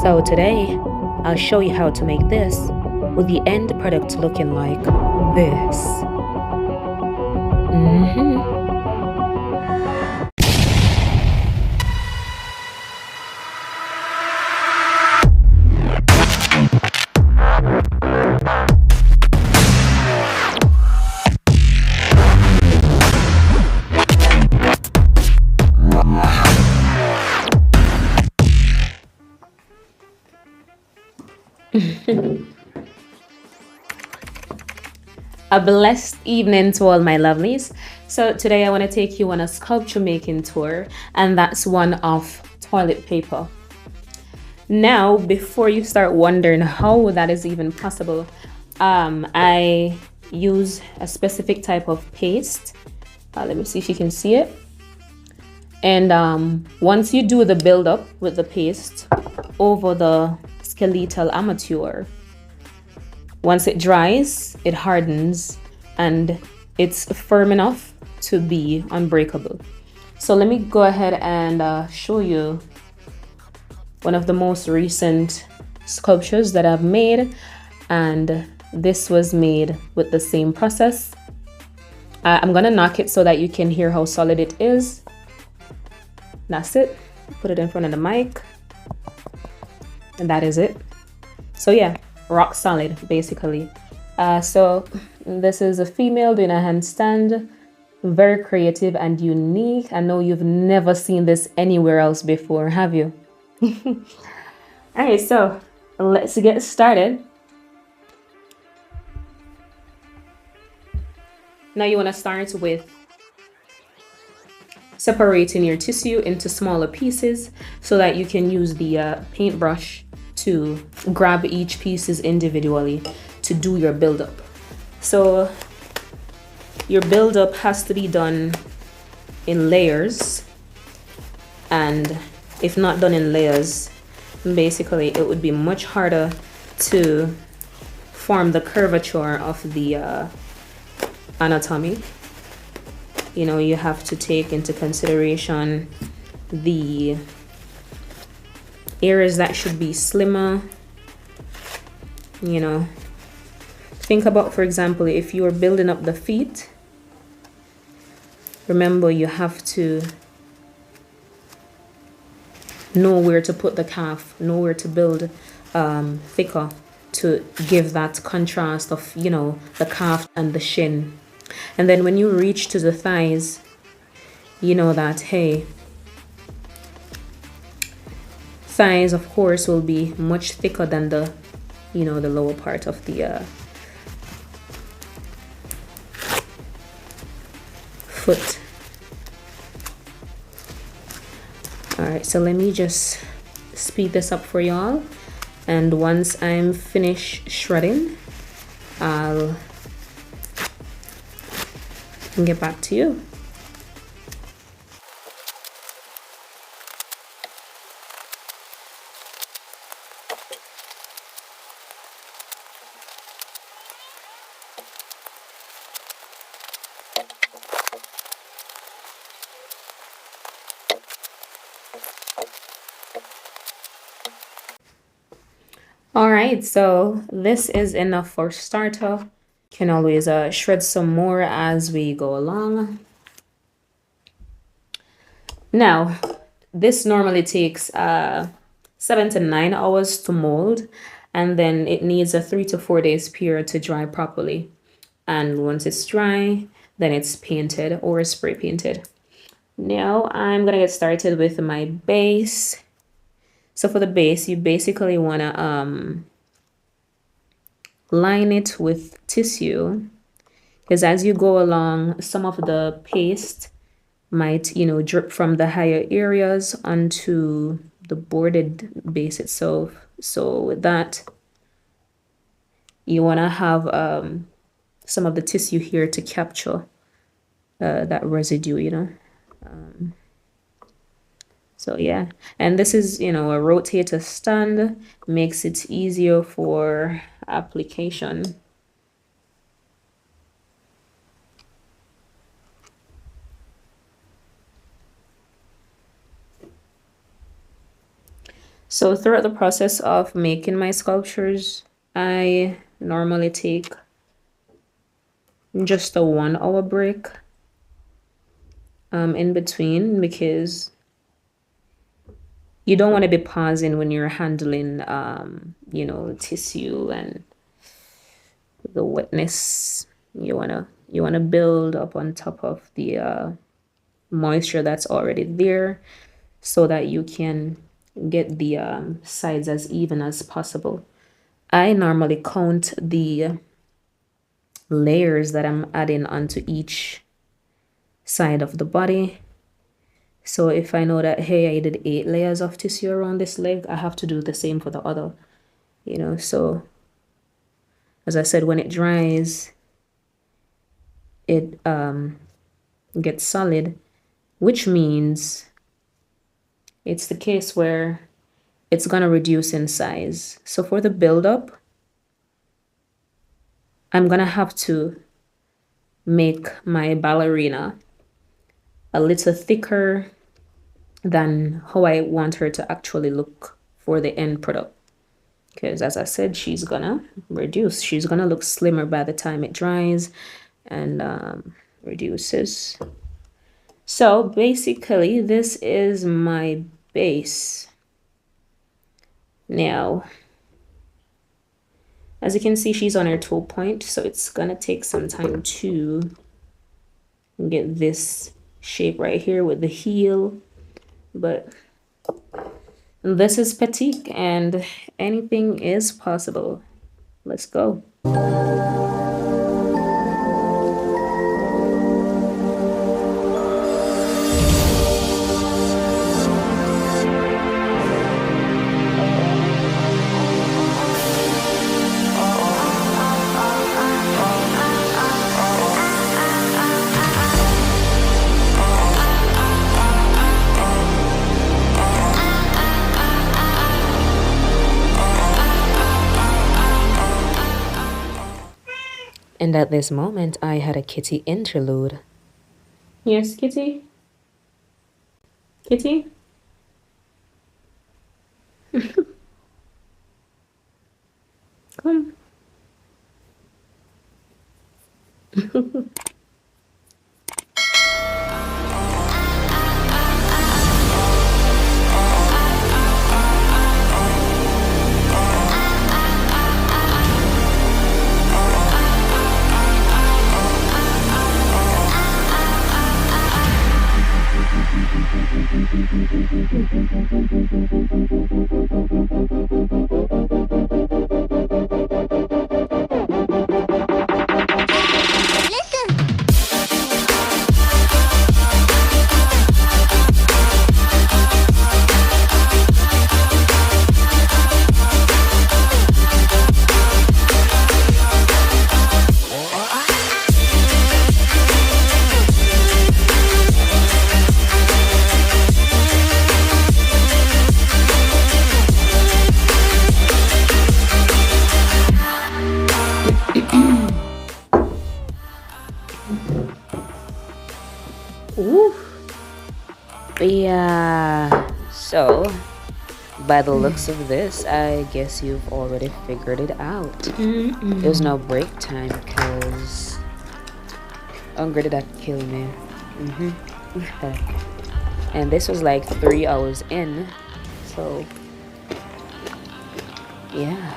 So today, I'll show you how to make this with the end product looking like this. Mhm. A blessed evening to all my lovelies. So today I want to take you on a sculpture making tour, and that's one of toilet paper. Now, before you start wondering how that is even possible, I use a specific type of paste. Let me see if you can see it. And once you do the build-up with the paste over the skeletal armature, once it dries, it hardens and it's firm enough to be unbreakable. So let me go ahead and show you one of the most recent sculptures that I've made, and this was made with the same process. I'm gonna knock it so that you can hear how solid it is. That's it. Put it in front of the mic, and that is it. So yeah, rock solid basically. So this is a female doing a handstand. Very creative and unique. I know you've never seen this anywhere else before, have you? All right, so let's get started. Now you want to start with separating your tissue into smaller pieces so that you can use the paintbrush to grab each pieces individually to do your buildup. So your buildup has to be done in layers, and if not done in layers, basically it would be much harder to form the curvature of the anatomy. You know, you have to take into consideration the areas that should be slimmer. You know, think about, for example, if you are building up the feet, remember you have to know where to put the calf, know where to build thicker to give that contrast of, you know, the calf and the shin. And then when you reach to the thighs, you know that, hey, thighs of course will be much thicker than the, you know, the lower part of the foot. All right, so let me just speed this up for y'all, and once I'm finished shredding, I'll get back to you. All right, so this is enough for starter. Can always shred some more as we go along. Now, this normally takes 7 to 9 hours to mold, and then it needs a 3 to 4 days period to dry properly. And once it's dry, then it's painted or spray painted. Now I'm gonna get started with my base. So for the base, you basically wanna line it with tissue, because as you go along, some of the paste might, you know, drip from the higher areas onto the boarded base itself. So with that, you want to have some of the tissue here to capture that residue, you know. So yeah, and this is, you know, a rotator stand, makes it easier for application. So throughout the process of making my sculptures, I normally take just a 1 hour break in between, because you don't want to be pausing when you're handling you know, tissue and the wetness. You want to build up on top of the moisture that's already there, so that you can get the sides as even as possible. I normally count the layers that I'm adding onto each side of the body. So if I know that, hey, I did 8 layers of tissue around this leg, I have to do the same for the other, you know. So as I said, when it dries, it gets solid, which means it's the case where it's gonna reduce in size. So for the buildup, I'm gonna have to make my ballerina a little thicker than how I want her to actually look for the end product. Because as I said, she's gonna reduce. She's gonna look slimmer by the time it dries and reduces. So basically, this is my base. Now, as you can see, she's on her toe point, so it's gonna take some time to get this shape right here with the heel. But this is Petique, and anything is possible. Let's go. And at this moment, I had a kitty interlude. Yes, kitty? Kitty? Come. Ooh. Yeah, so by the looks of this, I guess you've already figured it out. There's no break time because hunger did that kill me. And this was like 3 hours in, so yeah.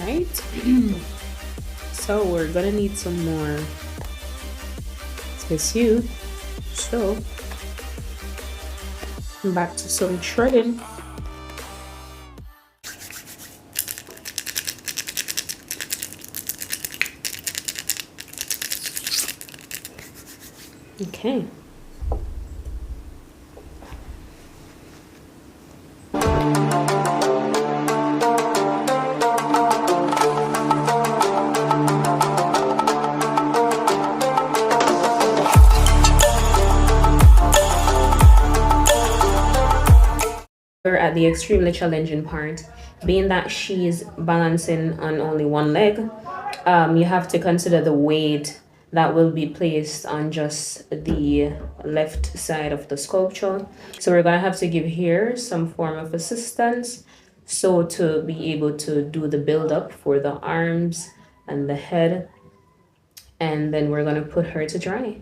Right. So we're gonna need some more tissue. So back to some shredding. Okay. at the extremely challenging part, being that she's balancing on only one leg. You have to consider the weight that will be placed on just the left side of the sculpture. So we're gonna have to give here some form of assistance, so to be able to do the build up for the arms and the head, and then we're gonna put her to dry.